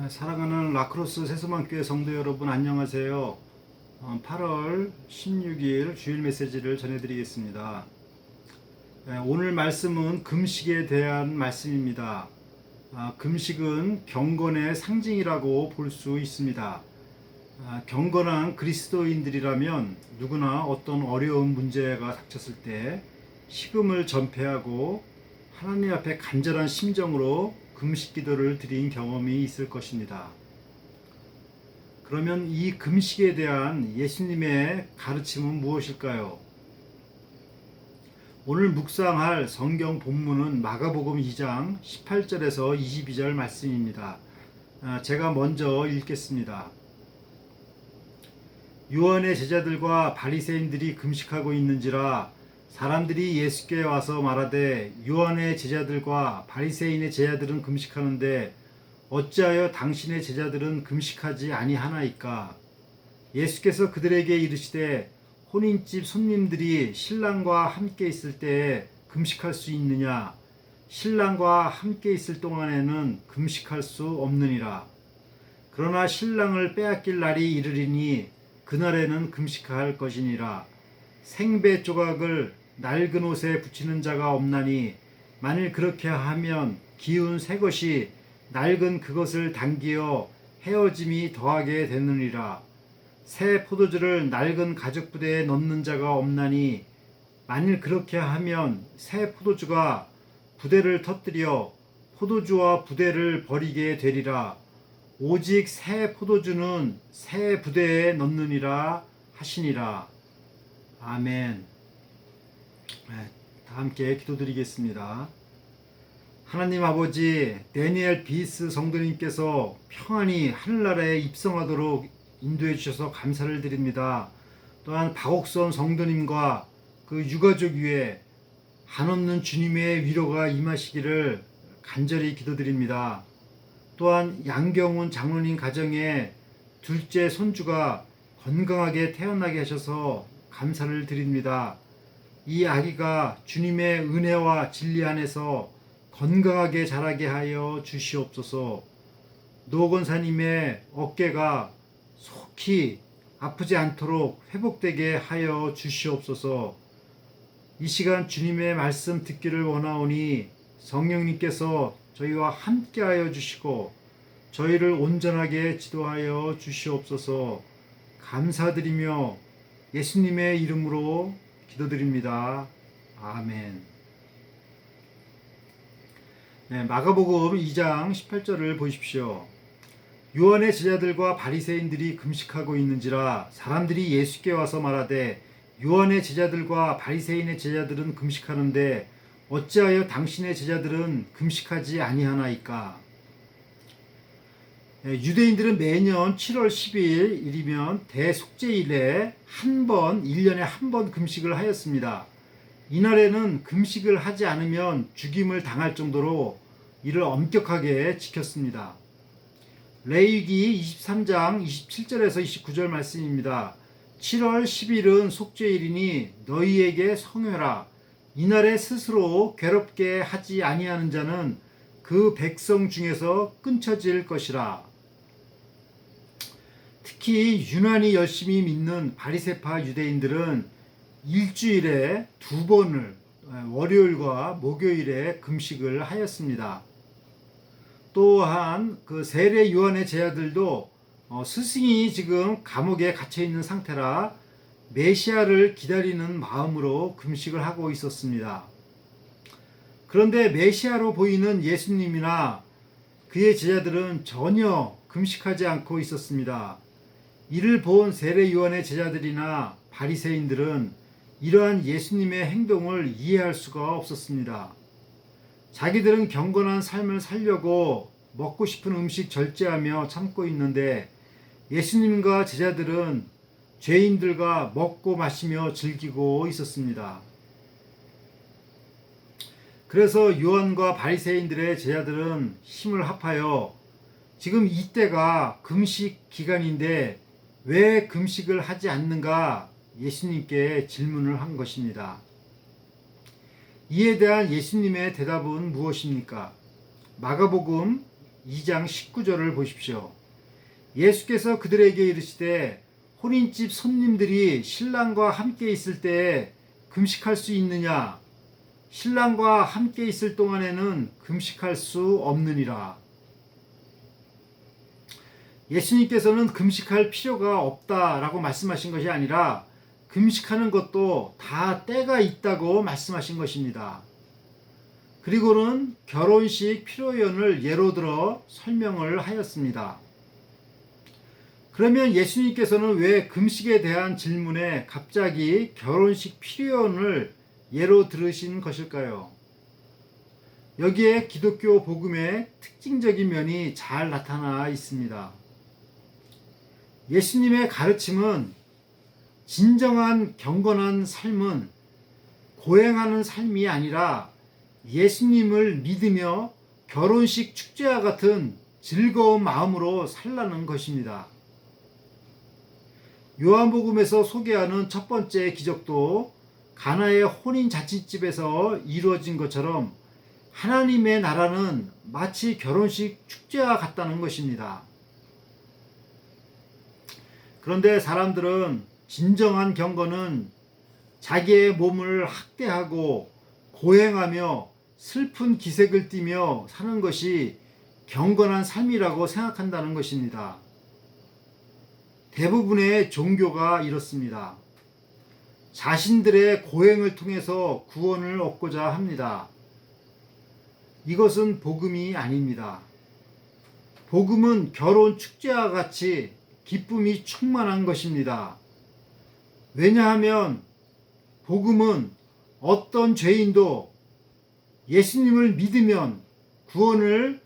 사랑하는 라크로스 세수만교회 성도 여러분 안녕하세요. 8월 16일 주일 메시지를 전해드리겠습니다. 오늘 말씀은 금식에 대한 말씀입니다. 금식은 경건의 상징이라고 볼 수 있습니다. 경건한 그리스도인들이라면 누구나 어떤 어려운 문제가 닥쳤을 때 식음을 전폐하고 하나님 앞에 간절한 심정으로 금식 기도를 드린 경험이 있을 것입니다. 그러면 이 금식에 대한 예수님의 가르침은 무엇일까요? 오늘 묵상할 성경 본문은 마가복음 2장 18절에서 22절 말씀입니다. 제가 먼저 읽겠습니다. 요한의 제자들과 바리새인들이 금식하고 있는지라 사람들이 예수께 와서 말하되 요한의 제자들과 바리새인의 제자들은 금식하는데 어찌하여 당신의 제자들은 금식하지 아니하나이까? 예수께서 그들에게 이르시되 혼인집 손님들이 신랑과 함께 있을 때에 금식할 수 있느냐? 신랑과 함께 있을 동안에는 금식할 수 없느니라. 그러나 신랑을 빼앗길 날이 이르리니 그날에는 금식할 것이니라. 생배 조각을 낡은 옷에 붙이는 자가 없나니 만일 그렇게 하면 기운 새 것이 낡은 그것을 당기어 헤어짐이 더하게 되느니라. 새 포도주를 낡은 가죽 부대에 넣는 자가 없나니 만일 그렇게 하면 새 포도주가 부대를 터뜨려 포도주와 부대를 버리게 되리라. 오직 새 포도주는 새 부대에 넣느니라 하시니라. 아멘. 다 함께 기도드리겠습니다. 하나님 아버지, 데니엘 비스 성도님께서 평안히 하늘나라에 입성하도록 인도해 주셔서 감사를 드립니다. 또한 박옥선 성도님과 그 유가족 위에 한없는 주님의 위로가 임하시기를 간절히 기도드립니다. 또한 양경훈 장로님 가정에 둘째 손주가 건강하게 태어나게 하셔서 감사를 드립니다. 이 아기가 주님의 은혜와 진리 안에서 건강하게 자라게 하여 주시옵소서. 노 권사님의 어깨가 속히 아프지 않도록 회복되게 하여 주시옵소서. 이 시간 주님의 말씀 듣기를 원하오니 성령님께서 저희와 함께하여 주시고 저희를 온전하게 지도하여 주시옵소서. 감사드리며 예수님의 이름으로 기도드립니다. 아멘. 마가복음 2장 18절을 보십시오. 요한의 제자들과 바리새인들이 금식하고 있는지라 사람들이 예수께 와서 말하되 요한의 제자들과 바리새인의 제자들은 금식하는데 어찌하여 당신의 제자들은 금식하지 아니하나이까? 유대인들은 매년 7월 10일이면 대속죄일에 1년에 한 번 금식을 하였습니다. 이날에는 금식을 하지 않으면 죽임을 당할 정도로 이를 엄격하게 지켰습니다. 레위기 23장 27절에서 29절 말씀입니다. 7월 10일은 속죄일이니 너희에게 성회라. 이날에 스스로 괴롭게 하지 아니하는 자는 그 백성 중에서 끊쳐질 것이라. 특히 유난히 열심히 믿는 바리새파 유대인들은 일주일에 2번을 월요일과 목요일에 금식을 하였습니다. 또한 그 세례 요한의 제자들도 스승이 지금 감옥에 갇혀 있는 상태라 메시아를 기다리는 마음으로 금식을 하고 있었습니다. 그런데 메시아로 보이는 예수님이나 그의 제자들은 전혀 금식하지 않고 있었습니다. 이를 본 세례 요한의 제자들이나 바리새인들은 이러한 예수님의 행동을 이해할 수가 없었습니다. 자기들은 경건한 삶을 살려고 먹고 싶은 음식 절제하며 참고 있는데 예수님과 제자들은 죄인들과 먹고 마시며 즐기고 있었습니다. 그래서 요한과 바리새인들의 제자들은 힘을 합하여 지금 이때가 금식 기간인데 왜 금식을 하지 않는가 예수님께 질문을 한 것입니다. 이에 대한 예수님의 대답은 무엇입니까? 마가복음 2장 19절을 보십시오. 예수께서 그들에게 이르시되 혼인집 손님들이 신랑과 함께 있을 때에 금식할 수 있느냐? 신랑과 함께 있을 동안에는 금식할 수 없느니라. 예수님께서는 금식할 필요가 없다라고 말씀하신 것이 아니라 금식하는 것도 다 때가 있다고 말씀하신 것입니다. 그리고는 결혼식 피로연을 예로 들어 설명을 하였습니다. 그러면 예수님께서는 왜 금식에 대한 질문에 갑자기 결혼식 피로연을 예로 들으신 것일까요? 여기에 기독교 복음의 특징적인 면이 잘 나타나 있습니다. 예수님의 가르침은 진정한 경건한 삶은 고행하는 삶이 아니라 예수님을 믿으며 결혼식 축제와 같은 즐거운 마음으로 살라는 것입니다. 요한복음에서 소개하는 첫 번째 기적도 가나의 혼인 잔치집에서 이루어진 것처럼 하나님의 나라는 마치 결혼식 축제와 같다는 것입니다. 그런데 사람들은 진정한 경건은 자기의 몸을 학대하고 고행하며 슬픈 기색을 띠며 사는 것이 경건한 삶이라고 생각한다는 것입니다. 대부분의 종교가 이렇습니다. 자신들의 고행을 통해서 구원을 얻고자 합니다. 이것은 복음이 아닙니다. 복음은 결혼 축제와 같이 기쁨이 충만한 것입니다. 왜냐하면 복음은 어떤 죄인도 예수님을 믿으면 구원을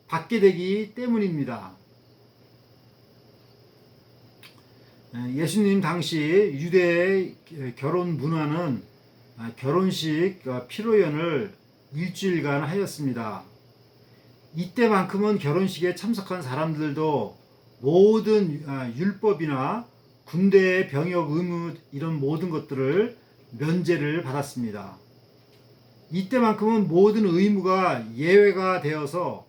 받게 되기 때문입니다. 예수님 당시 유대의 결혼 문화는 결혼식 피로연을 일주일간 하였습니다. 이때만큼은 결혼식에 참석한 사람들도 모든 율법이나 군대의 병역 의무 이런 모든 것들을 면제를 받았습니다. 이때만큼은 모든 의무가 예외가 되어서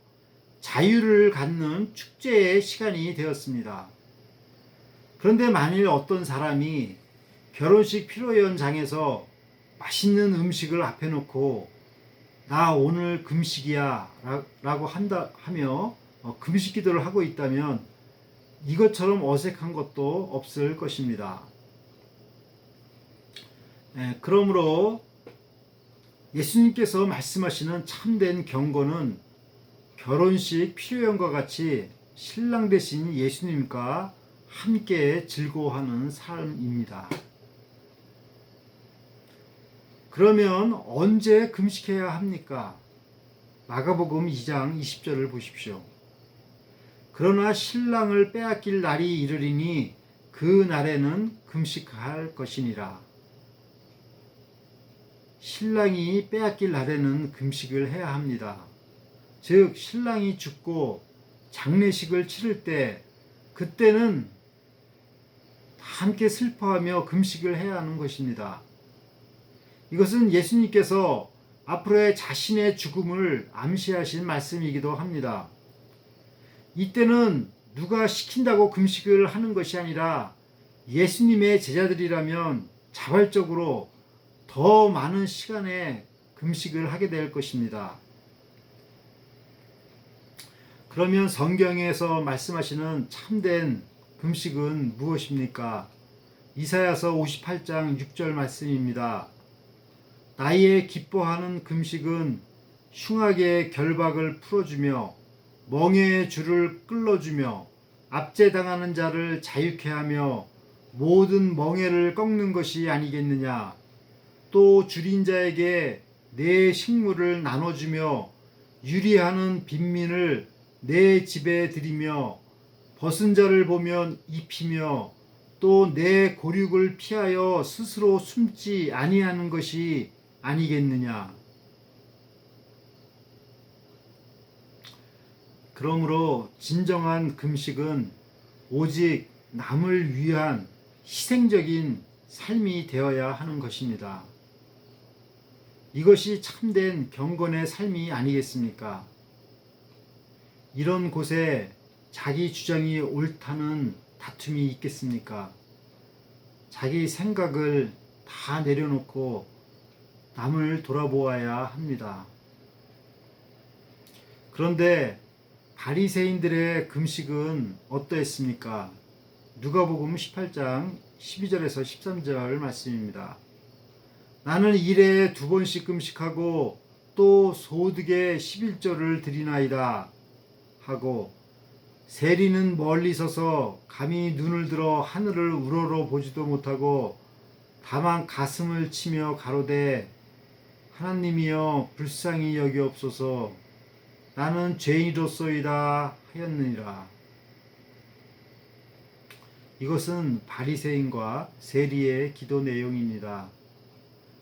자유를 갖는 축제의 시간이 되었습니다. 그런데 만일 어떤 사람이 결혼식 피로연장에서 맛있는 음식을 앞에 놓고 나 오늘 금식이야 라고 하며 금식 기도를 하고 있다면 이것처럼 어색한 것도 없을 것입니다. 그러므로 예수님께서 말씀하시는 참된 경건은 결혼식 피로연과 같이 신랑 되신 예수님과 함께 즐거워하는 삶입니다. 그러면 언제 금식해야 합니까? 마가복음 2장 20절을 보십시오. 그러나 신랑을 빼앗길 날이 이르리니 그 날에는 금식할 것이니라. 신랑이 빼앗길 날에는 금식을 해야 합니다. 즉 신랑이 죽고 장례식을 치를 때 그때는 함께 슬퍼하며 금식을 해야 하는 것입니다. 이것은 예수님께서 앞으로의 자신의 죽음을 암시하신 말씀이기도 합니다. 이때는 누가 시킨다고 금식을 하는 것이 아니라 예수님의 제자들이라면 자발적으로 더 많은 시간에 금식을 하게 될 것입니다. 그러면 성경에서 말씀하시는 참된 금식은 무엇입니까? 이사야서 58장 6절 말씀입니다. 나의 기뻐하는 금식은 흉악의 결박을 풀어주며 멍에의 줄을 끌어주며 압제당하는 자를 자유케 하며 모든 멍에를 꺾는 것이 아니겠느냐. 또 줄인 자에게 내 식물을 나눠주며 유리하는 빈민을 내 집에 들이며 벗은 자를 보면 입히며 또 내 고륙을 피하여 스스로 숨지 아니하는 것이 아니겠느냐. 그러므로 진정한 금식은 오직 남을 위한 희생적인 삶이 되어야 하는 것입니다. 이것이 참된 경건의 삶이 아니겠습니까? 이런 곳에 자기 주장이 옳다는 다툼이 있겠습니까? 자기 생각을 다 내려놓고 남을 돌아보아야 합니다. 그런데 바리새인들의 금식은 어떠했습니까? 누가복음 18장 12절에서 13절 말씀입니다. 나는 일에 2번씩 금식하고 또 소득의 11조를 드리나이다 하고 세리는 멀리 서서 감히 눈을 들어 하늘을 우러러 보지도 못하고 다만 가슴을 치며 가로되 하나님이여 불쌍히 여기옵소서 나는 죄인이로소이다 하였느니라. 이것은 바리새인과 세리의 기도 내용입니다.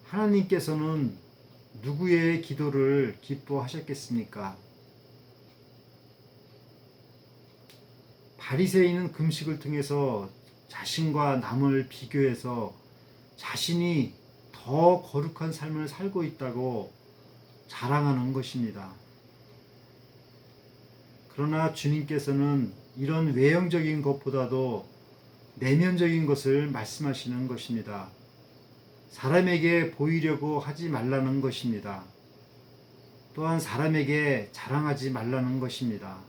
하나님께서는 누구의 기도를 기뻐하셨겠습니까? 바리새인은 금식을 통해서 자신과 남을 비교해서 자신이 더 거룩한 삶을 살고 있다고 자랑하는 것입니다. 그러나 주님께서는 이런 외형적인 것보다도 내면적인 것을 말씀하시는 것입니다. 사람에게 보이려고 하지 말라는 것입니다. 또한 사람에게 자랑하지 말라는 것입니다.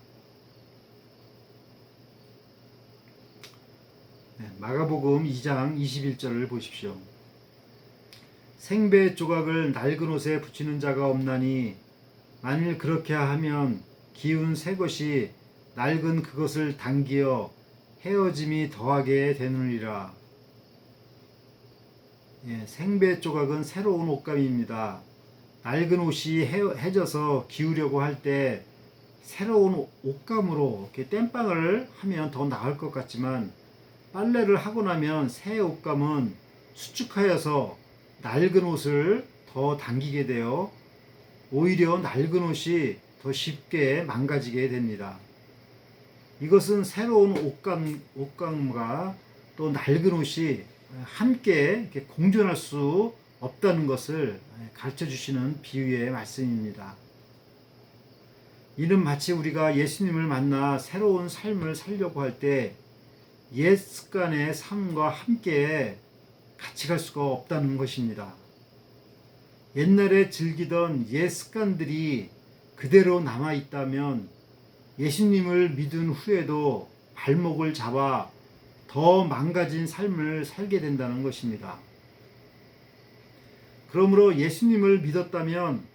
마가복음 2장 21절을 보십시오. 생배 조각을 낡은 옷에 붙이는 자가 없나니 만일 그렇게 하면 기운 새 것이 낡은 그것을 당기어 헤어짐이 더하게 되느니라. 생배 조각은 새로운 옷감입니다. 낡은 옷이 해져서 기우려고 할 때 새로운 옷감으로 이렇게 땜빵을 하면 더 나을 것 같지만 빨래를 하고 나면 새 옷감은 수축하여서 낡은 옷을 더 당기게 되어 오히려 낡은 옷이 더 쉽게 망가지게 됩니다. 이것은 새로운 옷감과 또 낡은 옷이 함께 이렇게 공존할 수 없다는 것을 가르쳐 주시는 비유의 말씀입니다. 이는 마치 우리가 예수님을 만나 새로운 삶을 살려고 할 때 옛 습관의 삶과 함께 같이 갈 수가 없다는 것입니다. 옛날에 즐기던 옛 습관들이 그대로 남아 있다면 예수님을 믿은 후에도 발목을 잡아 더 망가진 삶을 살게 된다는 것입니다. 그러므로 예수님을 믿었다면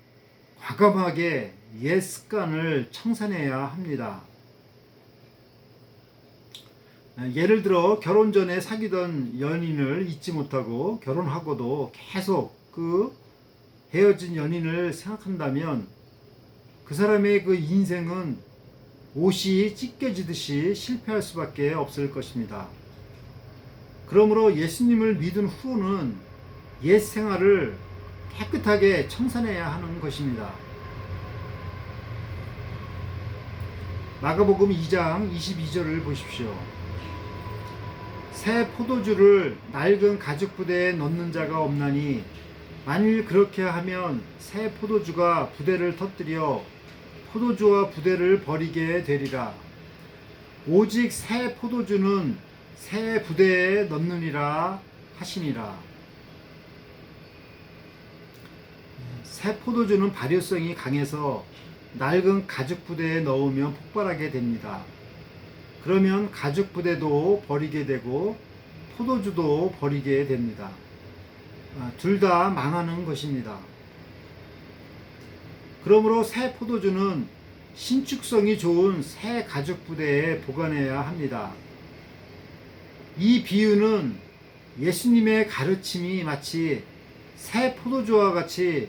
과감하게 옛 습관을 청산해야 합니다. 예를 들어 결혼 전에 사귀던 연인을 잊지 못하고 결혼하고도 계속 그 헤어진 연인을 생각한다면 그 사람의 그 인생은 옷이 찢겨지듯이 실패할 수밖에 없을 것입니다. 그러므로 예수님을 믿은 후로는 옛 생활을 깨끗하게 청산해야 하는 것입니다. 마가복음 2장 22절을 보십시오. 새 포도주를 낡은 가죽 부대에 넣는 자가 없나니 만일 그렇게 하면 새 포도주가 부대를 터뜨려 포도주와 부대를 버리게 되리라. 오직 새 포도주는 새 부대에 넣느니라 하시니라. 새 포도주는 발효성이 강해서 낡은 가죽 부대에 넣으면 폭발하게 됩니다. 그러면 가죽 부대도 버리게 되고 포도주도 버리게 됩니다. 둘 다 망하는 것입니다. 그러므로 새 포도주는 신축성이 좋은 새 가죽 부대에 보관해야 합니다. 이 비유는 예수님의 가르침이 마치 새 포도주와 같이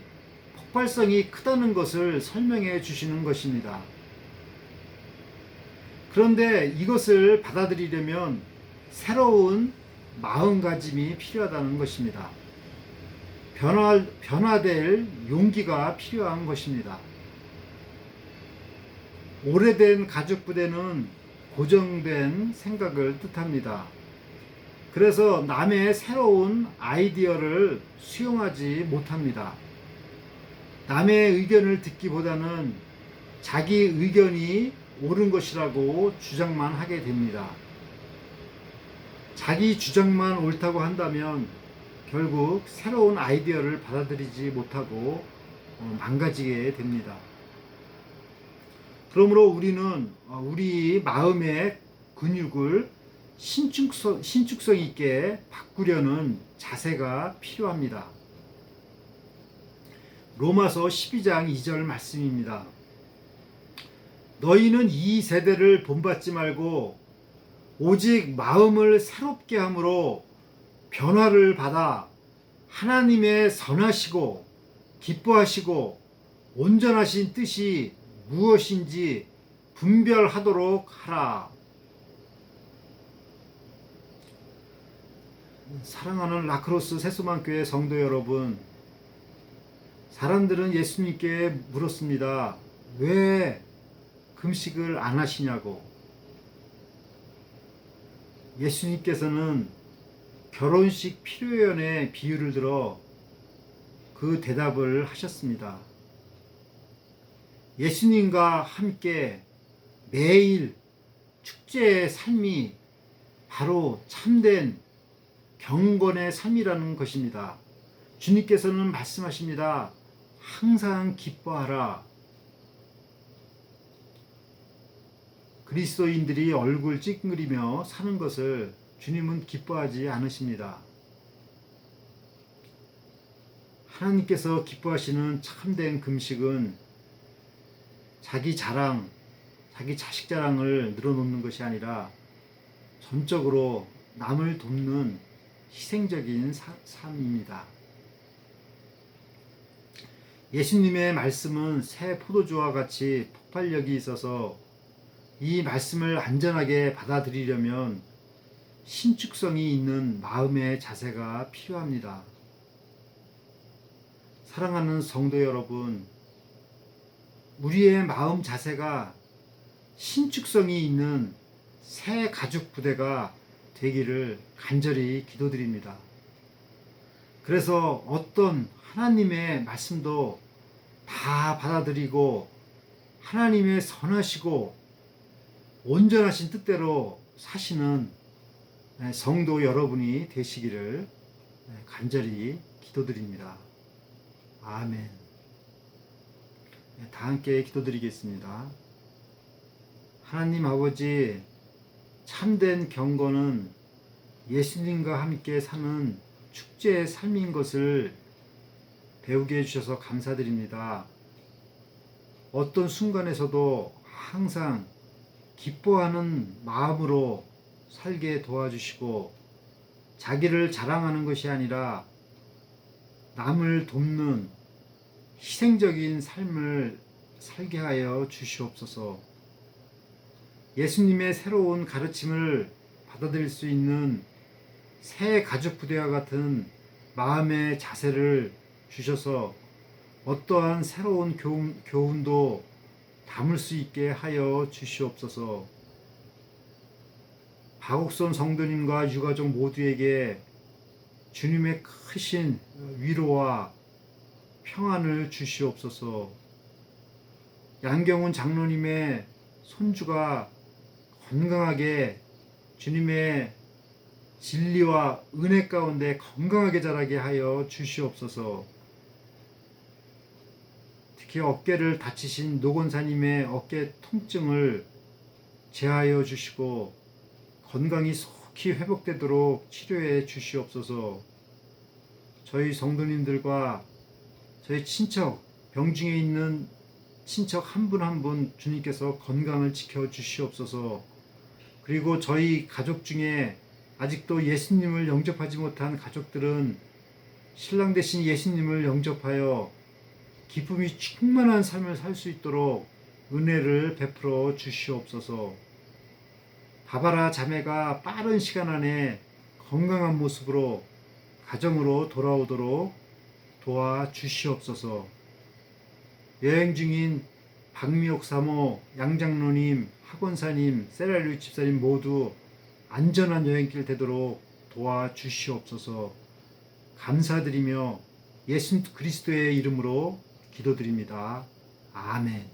폭발성이 크다는 것을 설명해 주시는 것입니다. 그런데 이것을 받아들이려면 새로운 마음가짐이 필요하다는 것입니다. 변화될 용기가 필요한 것입니다. 오래된 가죽 부대는 고정된 생각을 뜻합니다. 그래서 남의 새로운 아이디어를 수용하지 못합니다. 남의 의견을 듣기보다는 자기 의견이 옳은 것이라고 주장만 하게 됩니다. 자기 주장만 옳다고 한다면 결국 새로운 아이디어를 받아들이지 못하고 망가지게 됩니다. 그러므로 우리는 우리 마음의 근육을 신축성 있게 바꾸려는 자세가 필요합니다. 로마서 12장 2절 말씀입니다. 너희는 이 세대를 본받지 말고 오직 마음을 새롭게 함으로 변화를 받아 하나님의 선하시고 기뻐하시고 온전하신 뜻이 무엇인지 분별하도록 하라. 사랑하는 라크로스 세수만교회 성도 여러분, 사람들은 예수님께 물었습니다. 왜 금식을 안 하시냐고. 예수님께서는 결혼식 피로연의 비유를 들어 그 대답을 하셨습니다. 예수님과 함께 매일 축제의 삶이 바로 참된 경건의 삶이라는 것입니다. 주님께서는 말씀하십니다. 항상 기뻐하라. 그리스도인들이 얼굴 찡그리며 사는 것을 주님은 기뻐하지 않으십니다. 하나님께서 기뻐하시는 참된 금식은 자기 자랑, 자기 자식 자랑을 늘어놓는 것이 아니라 전적으로 남을 돕는 희생적인 삶입니다. 예수님의 말씀은 새 포도주와 같이 폭발력이 있어서 이 말씀을 안전하게 받아들이려면 신축성이 있는 마음의 자세가 필요합니다. 사랑하는 성도 여러분, 우리의 마음 자세가 신축성이 있는 새 가죽 부대가 되기를 간절히 기도드립니다. 그래서 어떤 하나님의 말씀도 다 받아들이고 하나님의 선하시고 온전하신 뜻대로 사시는 성도 여러분이 되시기를 간절히 기도드립니다. 아멘. 다 함께 기도드리겠습니다. 하나님 아버지, 참된 경건은 예수님과 함께 사는 축제의 삶인 것을 배우게 해주셔서 감사드립니다. 어떤 순간에서도 항상 기뻐하는 마음으로 살게 도와주시고 자기를 자랑하는 것이 아니라 남을 돕는 희생적인 삶을 살게 하여 주시옵소서. 예수님의 새로운 가르침을 받아들일 수 있는 새 가죽 부대와 같은 마음의 자세를 주셔서 어떠한 새로운 교훈도 담을 수 있게 하여 주시옵소서. 박옥선 성도님과 유가족 모두에게 주님의 크신 위로와 평안을 주시옵소서. 양경훈 장로님의 손주가 건강하게 주님의 진리와 은혜 가운데 건강하게 자라게 하여 주시옵소서. 특히 어깨를 다치신 노건사님의 어깨 통증을 제하여 주시고 건강이 속히 회복되도록 치료해 주시옵소서. 저희 성도님들과 저희 친척, 병중에 있는 친척 한 분 한 분 주님께서 건강을 지켜 주시옵소서. 그리고 저희 가족 중에 아직도 예수님을 영접하지 못한 가족들은 신랑 되신 예수님을 영접하여 기쁨이 충만한 삶을 살 수 있도록 은혜를 베풀어 주시옵소서. 바바라 자매가 빠른 시간 안에 건강한 모습으로 가정으로 돌아오도록 도와주시옵소서. 여행 중인 박미옥 사모, 양장로님, 학원사님, 세랄류 집사님 모두 안전한 여행길 되도록 도와주시옵소서. 감사드리며 예수 그리스도의 이름으로 기도드립니다. 아멘.